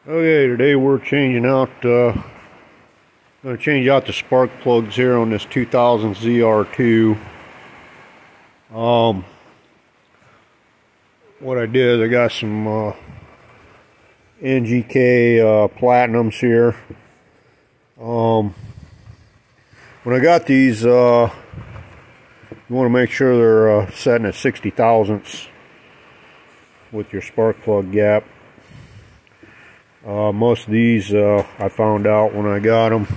Okay, today we're changing out, going to change out the spark plugs here on this 2000 ZR2. What I did is I got some NGK Platinums here. When I got these, you want to make sure they're setting at 60 thousandths with your spark plug gap. Most of these, I found out when I got them,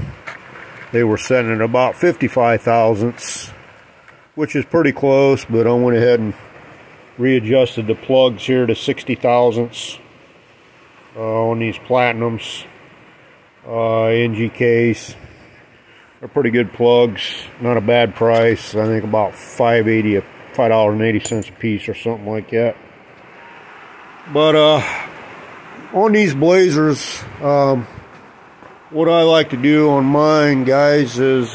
they were setting at about 55 thousandths, which is pretty close, but I went ahead and readjusted the plugs here to 60 thousandths on these Platinums, NGKs. They're pretty good plugs, not a bad price. I think about $5.80 a piece or something like that. But on these Blazers, what I like to do on mine, guys, is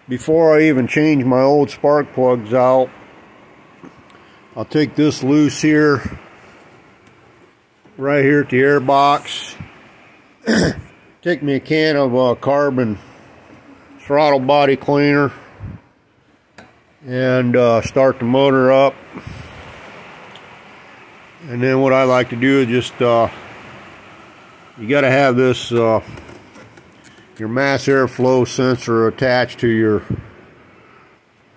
before I even change my old spark plugs out, I'll take this loose here, right here at the air box. Take me a can of carbon throttle body cleaner and start the motor up. And then what I like to do is just, you got to have this, your mass airflow sensor attached to your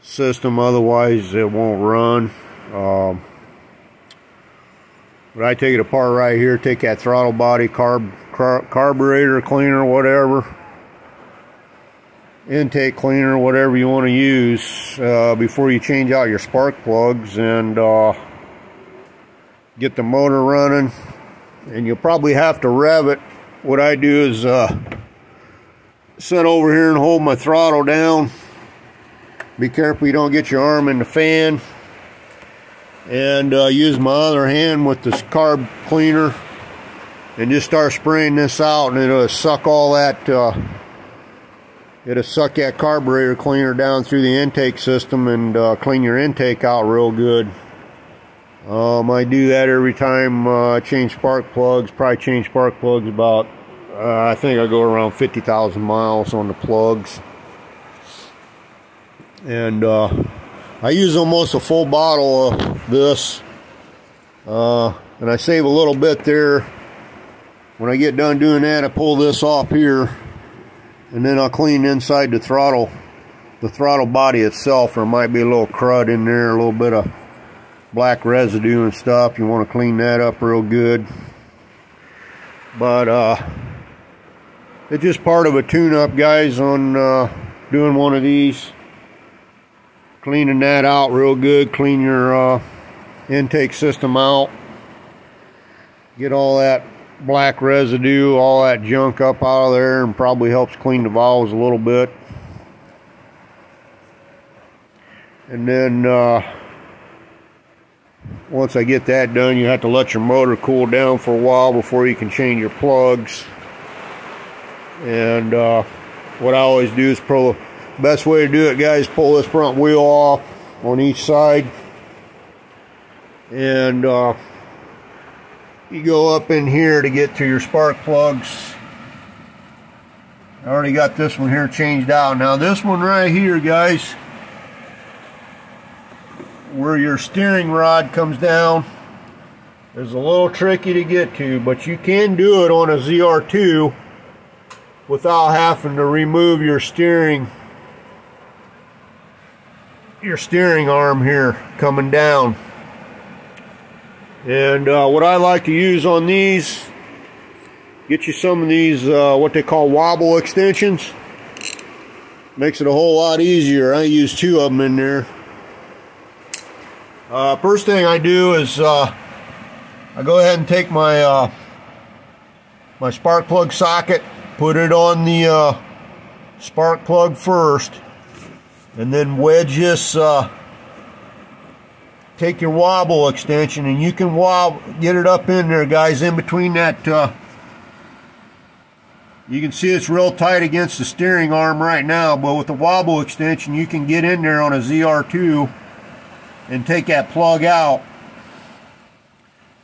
system, otherwise it won't run. But I take it apart right here, take that throttle body carburetor cleaner, whatever, intake cleaner, whatever you want to use, before you change out your spark plugs, and get the motor running. And you'll probably have to rev it. What I do is sit over here and hold my throttle down. Be careful you don't get your arm in the fan. And use my other hand with this carb cleaner and just start spraying this out, and it'll suck all that it'll suck that carburetor cleaner down through the intake system and clean your intake out real good. I do that every time I change spark plugs. Probably change spark plugs about, I think I go around 50,000 miles on the plugs. And I use almost a full bottle of this. And I save a little bit there. When I get done doing that, I pull this off here. And then I'll clean inside the throttle body itself. There might be a little crud in there, a little bit of black residue and stuff. You want to clean that up real good. But it's just part of a tune-up, guys, on doing one of these. Cleaning that out real good. Clean your intake system out. Get all that black residue, all that junk up out of there, and probably helps clean the valves a little bit. And then once I get that done, you have to let your motor cool down for a while before you can change your plugs. And what I always do is best way to do it, guys, pull this front wheel off on each side. And you go up in here to get to your spark plugs. I already got this one here changed out. Now this one right here, guys, where your steering rod comes down, is a little tricky to get to, but you can do it on a ZR2 without having to remove your steering arm here coming down. And what I like to use on these, get you some of these what they call wobble extensions. Makes it a whole lot easier. I use 2 of them in there. First thing I do is I go ahead and take my my spark plug socket, put it on the spark plug first, and then wedge this, take your wobble extension, and you can get it up in there, guys, in between that. You can see it's real tight against the steering arm right now, but with the wobble extension you can get in there on a ZR2 and take that plug out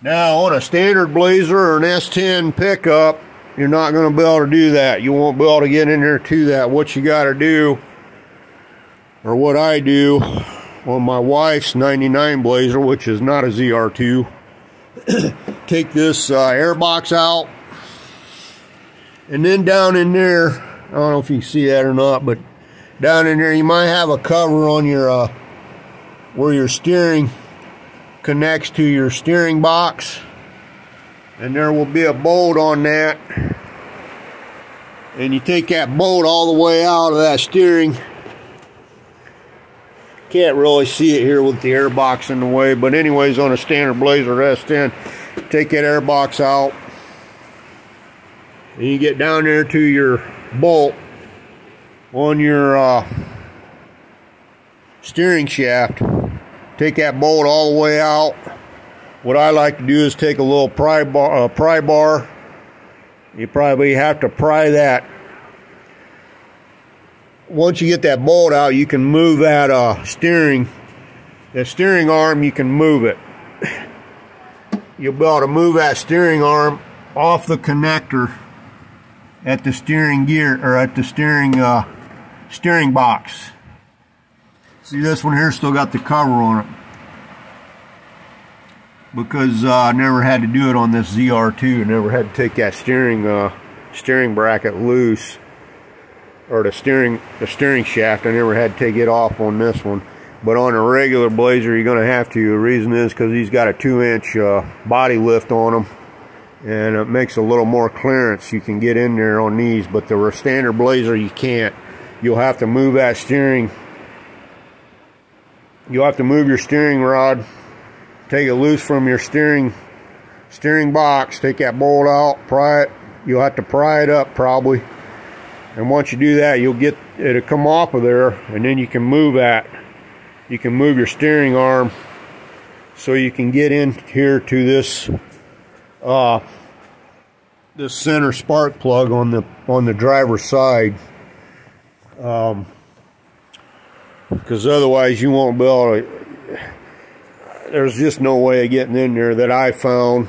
Now on a standard Blazer or an S10 pickup, you're not going to be able to do that. You won't be able to get in there to that. What you got to do, or what I do on my wife's 99 Blazer, which is not a ZR2, take this air box out, and then down in there, I don't know if you can see that or not, but down in there you might have a cover on your where your steering connects to your steering box, and there will be a bolt on that, and you take that bolt all the way out of that steering. Can't really see it here with the air box in the way, but anyways, on a standard Blazer S10, take that air box out, and you get down there to your bolt on your steering shaft. Take that bolt all the way out. What I like to do is take a little pry bar. You probably have to pry that. Once you get that bolt out, you can move that steering arm. You can move it. You'll be able to move that steering arm off the connector at the steering gear, or at the steering box. See, this one here still got the cover on it, because I never had to do it on this ZR2. I never had to take that steering bracket loose, or the steering shaft. I never had to take it off on this one. But on a regular Blazer, you're going to have to. The reason is because he's got a 2-inch body lift on him, and it makes a little more clearance. You can get in there on these, but the standard Blazer you can't. You'll have to move that steering. You'll have to move your steering rod, take it loose from your steering box, take that bolt out, pry it. You'll have to pry it up probably. And once you do that, you'll get it to come off of there, and then you can move that. You can move your steering arm so you can get in here to this this center spark plug on the driver's side. Because otherwise you won't be able to, there's just no way of getting in there that I found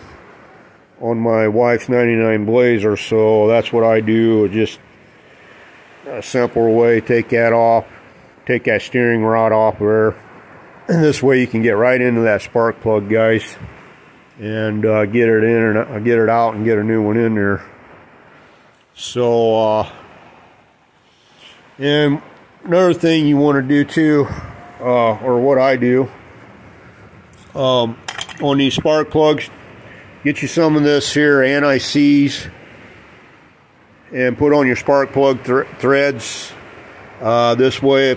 on my wife's 99 Blazer. So that's what I do, just a simpler way. Take that off, take that steering rod off there, and this way you can get right into that spark plug, guys, and get it in and get it out and get a new one in there. So and another thing you want to do too, or what I do, on these spark plugs, get you some of this here anti-seize and put on your spark plug threads. This way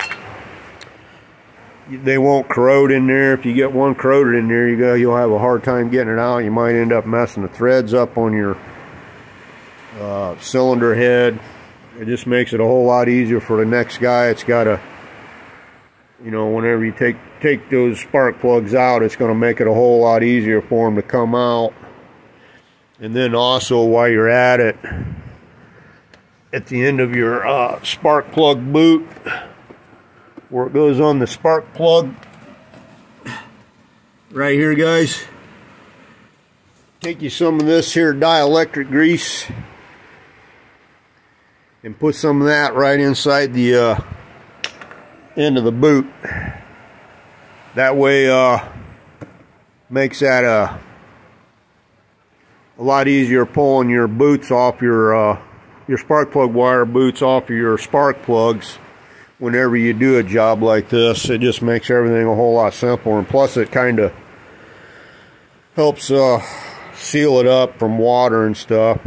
they won't corrode in there. If you get one corroded in there, you'll have a hard time getting it out. You might end up messing the threads up on your cylinder head. It just makes it a whole lot easier for the next guy. It's got to, you know, whenever you take those spark plugs out, it's going to make it a whole lot easier for them to come out. And then also, while you're at it, at the end of your spark plug boot, where it goes on the spark plug, right here, guys, take you some of this here dielectric grease and put some of that right inside the end of the boot. That way makes that a lot easier pulling your boots off your spark plug wire boots off of your spark plugs whenever you do a job like this. It just makes everything a whole lot simpler, and plus it kind of helps seal it up from water and stuff.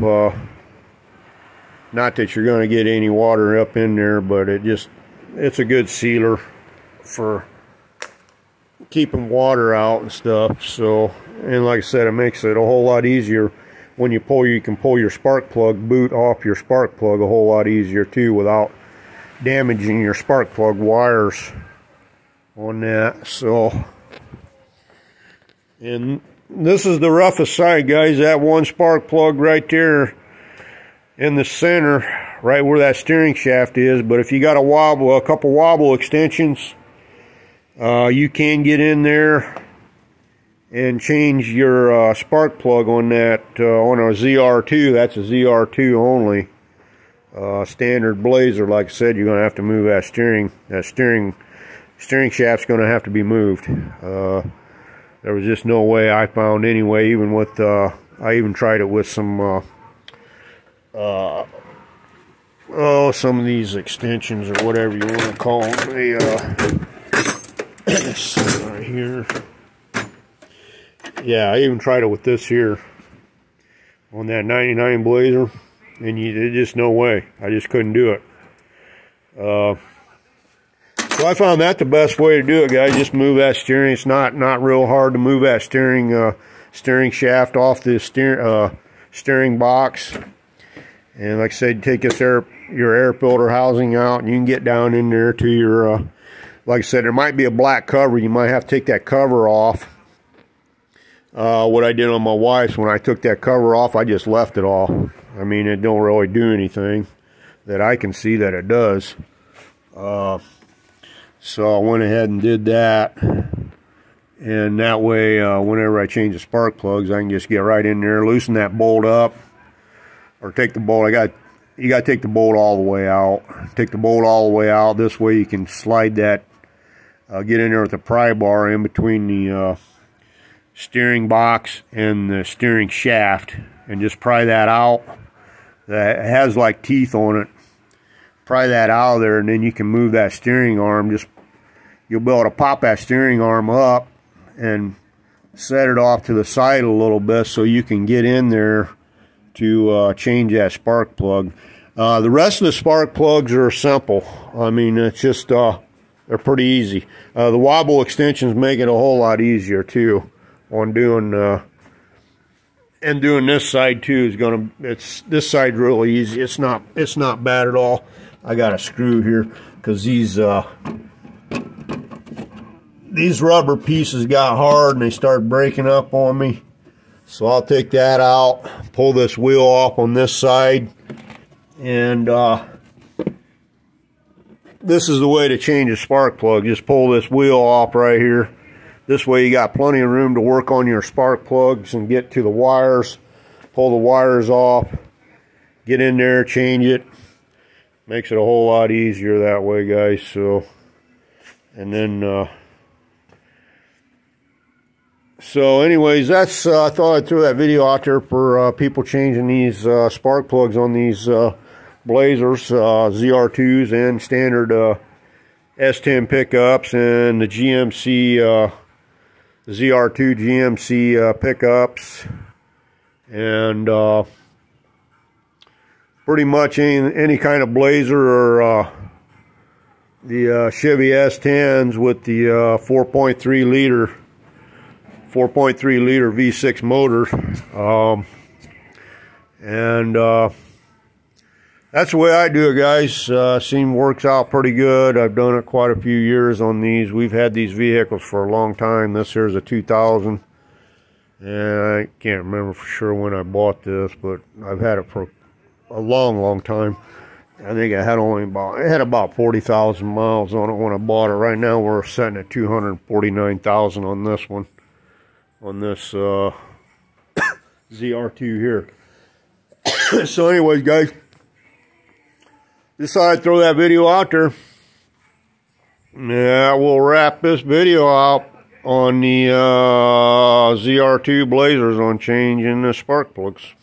Not that you're going to get any water up in there, but it's a good sealer for keeping water out and stuff. So, and like I said, it makes it a whole lot easier when you can pull your spark plug boot off your spark plug a whole lot easier too, without damaging your spark plug wires on that. So, and this is the roughest side, guys. That one spark plug right there in the center, right where that steering shaft is. But if you got a couple wobble extensions, you can get in there and change your spark plug on that on a ZR2. That's a ZR2 only. Standard Blazer, like I said, you're going to have to move that steering shaft's going to have to be moved. There was just no way I found anyway, even with I even tried it with some some of these extensions or whatever you want to call them. Right here. Yeah, I even tried it with this here on that 99 Blazer, and there's just no way. I just couldn't do it. So I found that the best way to do it, guys. Just move that steering. It's not real hard to move that steering shaft off the steering box. And like I said, take this your air filter housing out, and you can get down in there to your like I said, there might be a black cover. You might have to take that cover off. What I did on my wife's, when I took that cover off, I just left it off. I mean, it don't really do anything that I can see that it does. So I went ahead and did that, and that way whenever I change the spark plugs, I can just get right in there, loosen that bolt up, or take the bolt. You got to take the bolt all the way out. Take the bolt all the way out. This way you can slide that, get in there with the pry bar in between the steering box and the steering shaft, and just pry that out. That has like teeth on it. Pry that out of there, and then you can move that steering arm. You'll be able to pop that steering arm up and set it off to the side a little bit so you can get in there to change that spark plug. The rest of the spark plugs are simple. I mean, it's just they're pretty easy. The wobble extensions make it a whole lot easier too on doing and doing this side too. This side's really easy. It's not bad at all. I got a screw here because these rubber pieces got hard and they started breaking up on me. So I'll take that out, pull this wheel off on this side, and this is the way to change a spark plug. Just pull this wheel off right here. This way you got plenty of room to work on your spark plugs and get to the wires. Pull the wires off, get in there, change it. Makes it a whole lot easier that way, guys. So, and then so anyways, that's I thought I'd throw that video out there for people changing these spark plugs on these Blazers, ZR2s, and standard S10 pickups, and the GMC ZR2 GMC pickups, and pretty much any kind of Blazer or the Chevy S10s with the 4.3 liter V6 motor, and that's the way I do it, guys. Works out pretty good. I've done it quite a few years on these. We've had these vehicles for a long time. This here's a 2000, and I can't remember for sure when I bought this, but I've had it for a long time. I think it had about 40,000 miles on it when I bought it. Right now we're sitting at 249,000 on this one, on this ZR2 here. So anyways, guys, just thought I'd throw that video out there. Yeah, we'll wrap this video out on the ZR2 Blazers on changing the spark plugs.